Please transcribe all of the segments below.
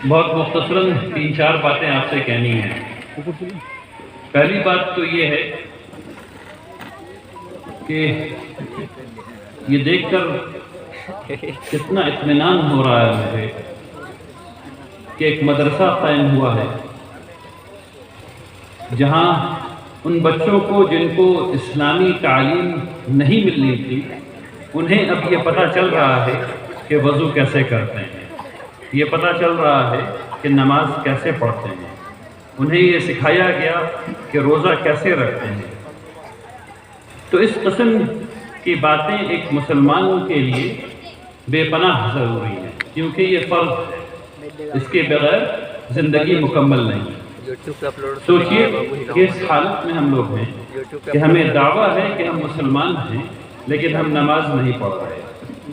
بہت مختصراً 3-4 باتیں آپ سے کہنی ہیں۔ پہلی بات تو یہ ہے کہ یہ دیکھ کر کتنا اطمینان ہو رہا ہے مجھے کہ ایک مدرسہ قائم ہوا ہے جہاں ان بچوں کو جن کو اسلامی تعلیم نہیں ملنی تھی انہیں اب یہ پتہ چل رہا ہے کہ وضو کیسے کرتے ہیں، یہ پتہ چل رہا ہے کہ نماز کیسے پڑھتے ہیں، انہیں یہ سکھایا گیا کہ روزہ کیسے رکھتے ہیں۔ تو اس قسم کی باتیں ایک مسلمان کے لیے بے پناہ ضروری ہیں، کیونکہ یہ فرض ہے، اس کے بغیر زندگی مکمل نہیں۔ سوچئے کہ اس حالت میں ہم لوگ ہیں کہ ہمیں دعویٰ ہے کہ ہم مسلمان ہیں لیکن ہم نماز نہیں پڑھ رہے،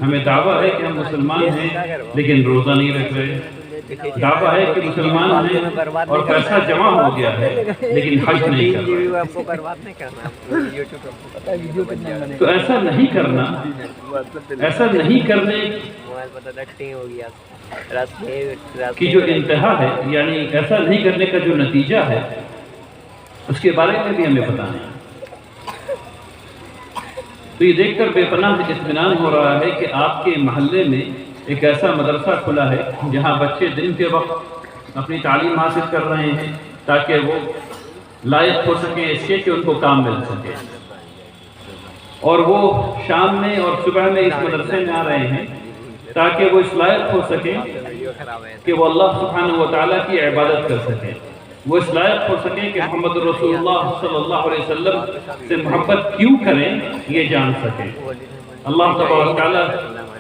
ہمیں دعویٰ ہے کہ ہم مسلمان ہیں لیکن روزہ نہیں رکھ رہے، دعویٰ ہے کہ مسلمان ہیں اور پیسہ جمع ہو گیا ہے لیکن حج نہیں کر رہے۔ تو ایسا نہیں کرنا، ایسا نہیں کرنے کی جو انتہا ہے، یعنی ایسا نہیں کرنے کا جو نتیجہ ہے، اس کے بارے میں بھی ہمیں پتہ نہیں۔ تو یہ دیکھ کر بے پناہ اطمینان ہو رہا ہے کہ آپ کے محلے میں ایک ایسا مدرسہ کھلا ہے جہاں بچے دن کے وقت اپنی تعلیم حاصل کر رہے ہیں تاکہ وہ لائق ہو سکیں اس کے کہ ان کو کام مل سکے، اور وہ شام میں اور صبح میں اس مدرسے میں آ رہے ہیں تاکہ وہ اس لائق ہو سکیں کہ وہ اللہ سبحانہ و تعالیٰ کی عبادت کر سکیں، وہ اس لائق ہو سکیں کہ محمد رسول اللہ صلی اللہ علیہ وسلم سے محبت کیوں کریں یہ جان سکیں۔ اللہ تبارک و تعالیٰ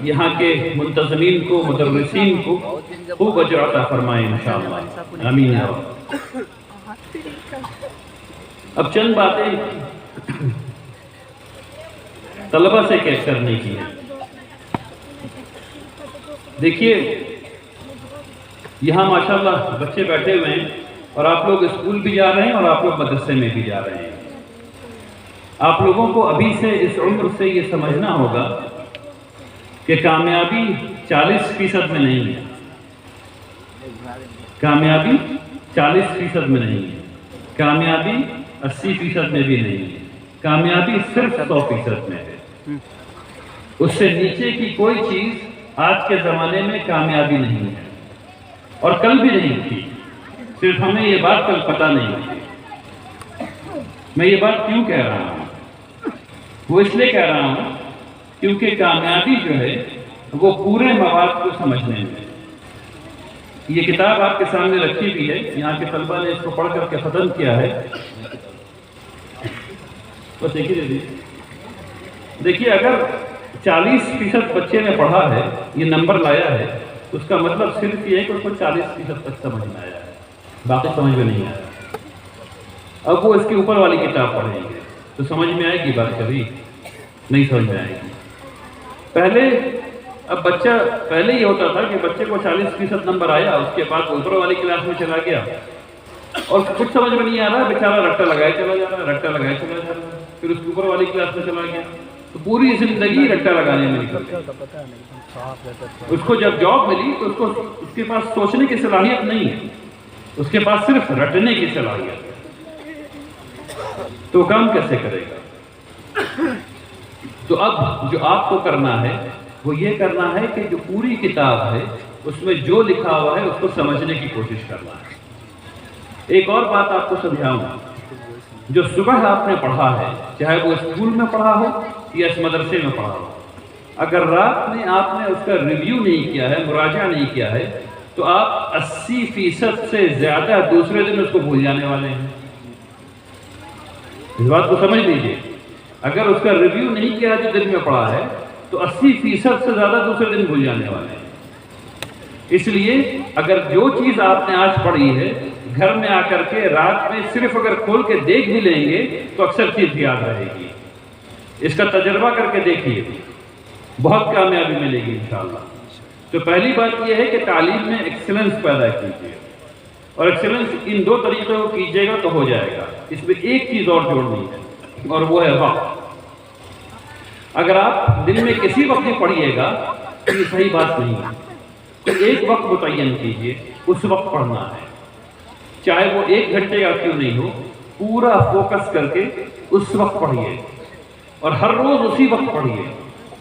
یہاں کے منتظمین کو، مدرسین کو خوب اجر عطا فرمائے انشاءاللہ، آمین یا رب۔ اب چند باتیں طلبہ سے کیس کرنے کی ہیں۔ دیکھیے یہاں ماشاءاللہ بچے بیٹھے ہوئے ہیں اور آپ لوگ اسکول بھی جا رہے ہیں اور آپ لوگ مدرسے میں بھی جا رہے ہیں۔ آپ لوگوں کو ابھی سے اس عمر سے یہ سمجھنا ہوگا کہ کامیابی 40% میں نہیں ہے، کامیابی 40% میں نہیں ہے، کامیابی 80% میں بھی نہیں ہے، کامیابی صرف 100% میں ہے۔ اس سے نیچے کی کوئی چیز آج کے زمانے میں کامیابی نہیں ہے، اور کل بھی نہیں تھی، صرف ہمیں یہ بات کل پتہ نہیں تھی۔ میں یہ بات کیوں کہہ رہا ہوں؟ وہ اس لیے کہہ رہا ہوں کیونکہ کامیابی جو ہے وہ پورے مواد کو سمجھنے میں۔ یہ کتاب آپ کے سامنے رکھی بھی ہے، یہاں کے طلبہ نے اس کو پڑھ کر کے ختم کیا ہے۔ بس دیکھیے اگر 40% بچے نے پڑھا ہے، یہ نمبر لایا ہے، اس کا مطلب صرف یہ ہے کہ اس کو 40% تک سمجھ میں آیا ہے، باقی سمجھ میں نہیں آیا۔ اب وہ اس کے اوپر والی کتاب پڑھیں گے تو سمجھ میں آئے گی بات، کبھی نہیں سمجھ میں آئے گی۔ پہلے یہ ہوتا تھا کہ بچے کو 40% نمبر آیا، اس کے بعد اوپر والی کلاس میں چلا گیا اور کچھ سمجھ میں نہیں آ رہا، بیچارہ رٹا لگائے چلا جا رہا ہے، رٹا لگائے چلا جا رہا ہے، پھر اس کے اوپر والی کلاس میں چلا گیا تو پوری زندگی رٹا لگانے میں نکل گئی۔ اس کو جب جاب ملی تو اس کے پاس سوچنے کی صلاحیت نہیں ہے، اس کے پاس صرف رٹنے کی صلاحیت ہے، تو کام کیسے کرے گا؟ تو اب جو آپ کو کرنا ہے وہ یہ کرنا ہے کہ جو پوری کتاب ہے اس میں جو لکھا ہوا ہے اس کو سمجھنے کی کوشش کرنا ہے۔ ایک اور بات آپ کو سمجھاؤں، جو صبح آپ نے پڑھا ہے، چاہے وہ اسکول میں پڑھا ہو یا اس مدرسے میں پڑھا ہو، اگر رات میں آپ نے اس کا ریویو نہیں کیا ہے، مراجعہ نہیں کیا ہے، تو آپ 80% سے زیادہ دوسرے دن اس کو بھول جانے والے ہیں۔ اس بات کو سمجھ لیجیے، اگر اس کا ریویو نہیں کیا جو دن میں پڑھا ہے تو 80% سے زیادہ دوسرے دن بھول جانے والے ہیں۔ اس لیے اگر جو چیز آپ نے آج پڑھی ہے گھر میں آ کر کے رات میں صرف اگر کھول کے دیکھ بھی لیں گے تو اکثر چیز یاد رہے گی۔ اس کا تجربہ کر کے دیکھیے، بہت کامیابی ملے گی انشاءاللہ۔ تو پہلی بات یہ ہے کہ تعلیم میں ایکسلنس پیدا کیجیے، اور ایکسلنس ان 2 طریقوں کو کیجیے گا تو ہو جائے گا۔ اس میں ایک چیز اور جوڑنی ہے اور وہ ہے وقت۔ اگر آپ دن میں کسی وقت بھی پڑھیے گا تو یہ صحیح بات نہیں ہے، تو ایک وقت متعین کیجیے اس وقت پڑھنا ہے، چاہے وہ 1 گھنٹے کا کیوں نہیں ہو، پورا فوکس کر کے اس وقت پڑھیے اور ہر روز اسی وقت پڑھیے،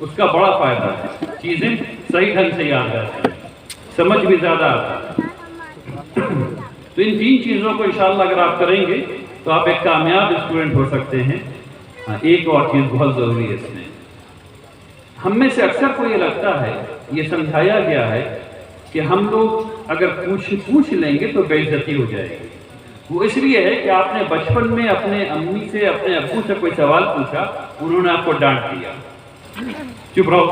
اس کا بڑا فائدہ ہے، چیزیں صحیح ڈھنگ سے یاد رہتی ہیں، سمجھ بھی زیادہ آتا ہے۔ تو ان 3 چیزوں کو انشاءاللہ اگر آپ کریں گے تو آپ ایک کامیاب اسٹوڈنٹ ہو سکتے ہیں۔ ہاں، ایک اور چیز بہت ضروری ہے اس میں، ہم میں سے اکثر کو یہ لگتا ہے، یہ سمجھایا گیا ہے کہ ہم لوگ اگر پوچھ لیں گے تو بے عزتی ہو جائے گی۔ وہ اس لیے ہے کہ آپ نے بچپن میں اپنے امی سے، اپنے ابو سے کوئی سوال پوچھا، انہوں نے آپ کو ڈانٹ دیا، چپ رہو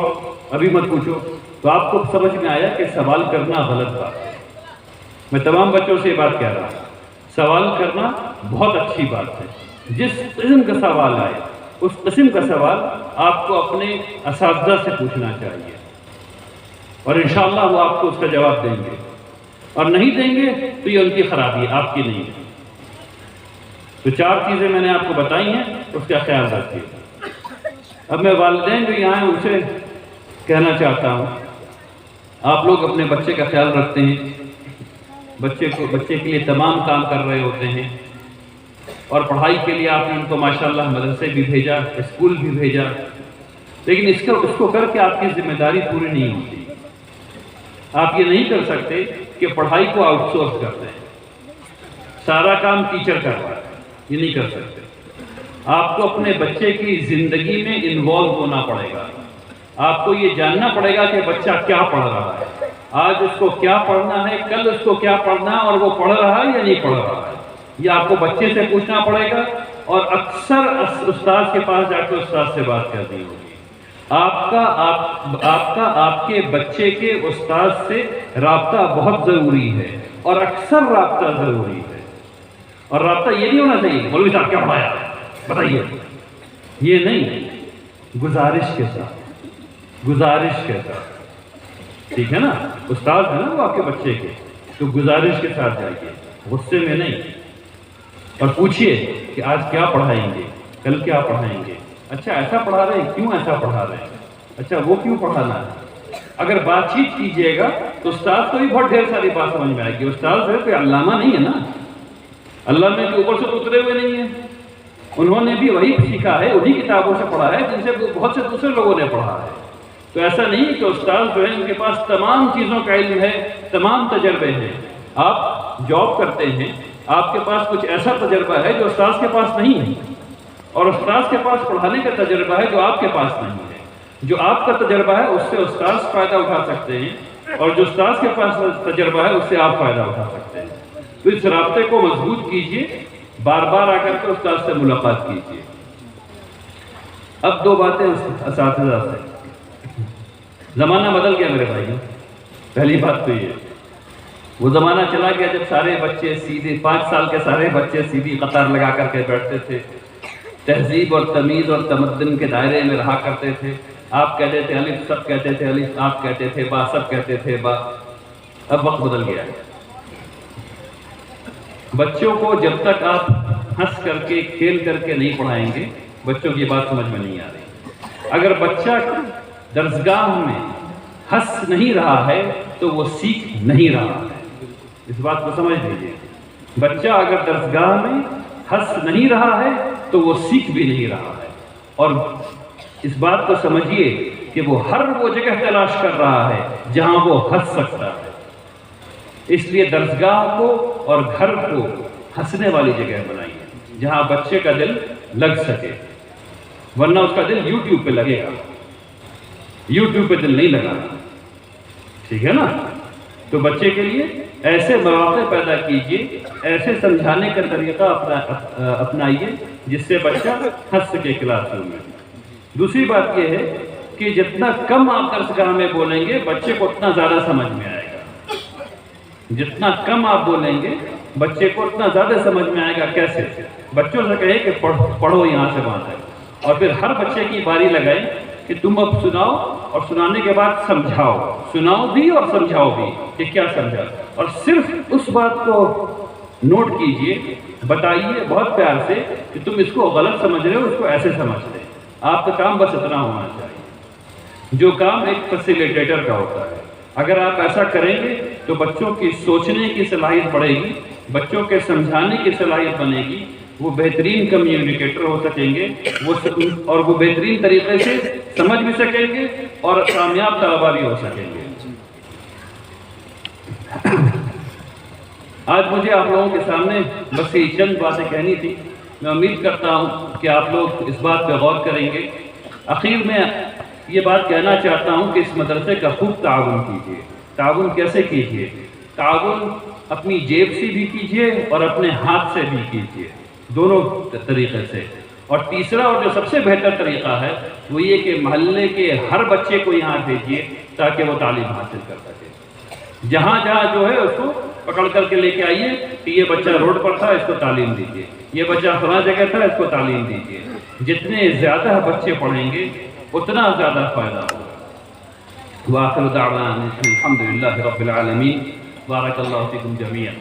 ابھی مت پوچھو، تو آپ کو سمجھ میں آیا کہ سوال کرنا غلط بات ہے۔ میں تمام بچوں سے یہ بات کہہ رہا ہوں، سوال کرنا بہت اچھی بات ہے، جس قسم کا سوال آئے اس قسم کا سوال آپ کو اپنے اساتذہ سے پوچھنا چاہیے، اور انشاءاللہ وہ آپ کو اس کا جواب دیں گے، اور نہیں دیں گے تو یہ ان کی خرابی ہے، آپ کی نہیں ہے۔ تو 4 چیزیں میں نے آپ کو بتائی ہیں، اس کا خیال رکھیے۔ اب میں والدین جو یہاں ہیں ان سے کہنا چاہتا ہوں، آپ لوگ اپنے بچے کا خیال رکھتے ہیں، بچے کے لیے تمام کام کر رہے ہوتے ہیں، اور پڑھائی کے لیے آپ نے ان کو ماشاءاللہ مدرسے بھی بھیجا، اسکول بھی بھیجا، لیکن اس کو کر کے آپ کی ذمہ داری پوری نہیں ہوتی۔ آپ یہ نہیں کر سکتے کہ پڑھائی کو آؤٹ سورس کر دیں، سارا کام ٹیچر کر رہا ہے، یہ نہیں کر سکتے۔ آپ کو اپنے بچے کی زندگی میں انوالو ہونا پڑے گا، آپ کو یہ جاننا پڑے گا کہ بچہ کیا پڑھ رہا ہے، آج اس کو کیا پڑھنا ہے، کل اس کو کیا پڑھنا ہے، اور وہ پڑھ رہا ہے یا نہیں پڑھ رہا ہے، یہ آپ کو بچے سے پوچھنا پڑے گا، اور اکثر استاد کے پاس جا کے استاد سے بات کرنی ہوگی۔ آپ کے بچے کے استاد سے رابطہ بہت ضروری ہے، اور اکثر رابطہ ضروری ہے، اور رابطہ یہ نہیں ہونا چاہیے مولوی صاحب کیا پڑھایا بتائیے، یہ نہیں، گزارش کے ساتھ، ٹھیک ہے نا، استاد ہے نا وہ آپ کے بچے کے، تو گزارش کے ساتھ جائیے، غصے میں نہیں، اور پوچھئے کہ آج کیا پڑھائیں گے، کل کیا پڑھائیں گے، اچھا ایسا پڑھا رہے ہیں، کیوں ایسا پڑھا رہے ہیں، اچھا وہ کیوں پڑھانا ہے۔ اگر بات چیت کیجئے گا تو استاد کو بھی بہت ڈھیر ساری بات سمجھ میں آئے گی۔ استاد جو ہے کوئی علامہ نہیں ہے نا، اللہ میں اوپر سے اترے ہوئے نہیں ہیں، انہوں نے بھی وہی سیکھا ہے، انہی کتابوں سے پڑھا ہے جن سے بہت سے دوسرے لوگوں نے پڑھا ہے۔ تو ایسا نہیں کہ استاد جو ہے ان کے پاس تمام چیزوں کا علم ہے، تمام تجربے ہیں۔ آپ جاب کرتے ہیں، آپ کے پاس کچھ ایسا تجربہ ہے جو استاد کے پاس نہیں ہے، اور استاد کے پاس پڑھانے کا تجربہ ہے جو آپ کے پاس نہیں ہے۔ جو آپ کا تجربہ ہے اس سے استاد فائدہ اٹھا سکتے ہیں، اور جو استاد کے پاس تجربہ ہے اس سے آپ فائدہ اٹھا سکتے ہیں۔ تو اس رابطے کو مضبوط کیجئے، بار بار آ کر کے استاد سے ملاقات کیجئے۔ اب 2 باتیں اساتذہ سے۔ زمانہ بدل گیا میرے بھائیوں، پہلی بات تو یہ، وہ زمانہ چلا گیا جب سارے بچے سیدھے 5 سال کے سارے بچے سیدھی قطار لگا کر کے بیٹھتے تھے، تہذیب اور تمیز اور تمدن کے دائرے میں رہا کرتے تھے۔ آپ کہتے تھے الف، سب کہتے تھے الف، آپ کہتے تھے با، سب کہتے تھے با۔ اب وقت بدل گیا ہے۔ بچوں کو جب تک آپ ہنس کر کے کھیل کر کے نہیں پڑھائیں گے، بچوں کی بات سمجھ میں نہیں آ رہی۔ اگر بچہ درسگاہ میں ہنس نہیں رہا ہے تو وہ سیکھ نہیں رہا ہے، اس بات کو سمجھ لیجیے۔ بچہ اگر درسگاہ میں ہنس نہیں رہا ہے تو وہ سیکھ بھی نہیں رہا ہے، اور اس بات کو سمجھیے کہ وہ ہر وہ جگہ تلاش کر رہا ہے جہاں وہ ہنس سکتا ہے۔ اس لیے درسگاہ کو اور گھر کو ہنسنے والی جگہ بنائیے جہاں بچے کا دل لگ سکے، ورنہ اس کا دل یوٹیوب پہ لگے گا، یوٹیوب پہ دل نہیں لگا، ٹھیک ہے نا۔ تو بچے کے لیے ایسے مواقع پیدا کیجئے، ایسے سمجھانے کا طریقہ اپنائیے جس سے بچہ ہنس سکے کلاس روم میں۔ دوسری بات یہ ہے کہ جتنا کم آپ درسگاہ میں بولیں گے بچے کو اتنا زیادہ سمجھ میں آئے گا، جتنا کم آپ بولیں گے بچے کو اتنا زیادہ سمجھ میں آئے گا۔ کیسے؟ بچوں سے کہے کہ پڑھو یہاں سے وہاں تک، اور پھر ہر بچے کی باری لگائیں کہ تم اب سناؤ، اور سنانے کے بعد سمجھاؤ، سناؤ بھی اور سمجھاؤ بھی کہ کیا سمجھا، اور صرف اس بات کو نوٹ کیجئے، بتائیے بہت پیار سے کہ تم اس کو غلط سمجھ رہے ہو، اس کو ایسے سمجھ رہے۔ آپ کا کام بس اتنا ہونا چاہیے، جو کام ایک فیسیلیٹیٹر کا ہوتا ہے۔ اگر آپ ایسا کریں گے تو بچوں کی سوچنے کی صلاحیت بڑھے گی، بچوں کے سمجھانے کی صلاحیت بنے گی، وہ بہترین کمیونیکیٹر ہو سکیں گے، اور وہ بہترین طریقے سے سمجھ بھی سکیں گے اور کامیاب طلبہ بھی ہو سکیں گے۔ آج مجھے آپ لوگوں کے سامنے بس یہ چند باتیں کہنی تھی۔ میں امید کرتا ہوں کہ آپ لوگ اس بات پہ غور کریں گے۔ اخیر میں یہ بات کہنا چاہتا ہوں کہ اس مدرسے کا خوب تعاون کیجیے۔ تعاون کیسے کیجیے؟ تعاون اپنی جیب سے بھی کیجیے اور اپنے ہاتھ سے بھی کیجیے، دونوں طریقے سے۔ اور تیسرا اور جو سب سے بہتر طریقہ ہے وہ یہ کہ محلے کے ہر بچے کو یہاں بھیجیے تاکہ وہ تعلیم حاصل کر سکے۔ جہاں جہاں جو ہے اس کو پکڑ کر کے لے کے آئیے کہ یہ بچہ روڈ پر تھا، اس کو تعلیم دیجیے، یہ بچہ فلاں جگہ تھا، اس کو تعلیم دیجیے۔ جتنے زیادہ بچے پڑھیں گے اتنا زیادہ فائدہ ہوگا۔ وآخر دعوانا الحمدللہ رب العالمین۔ بارک اللہ فیکم جمیعا۔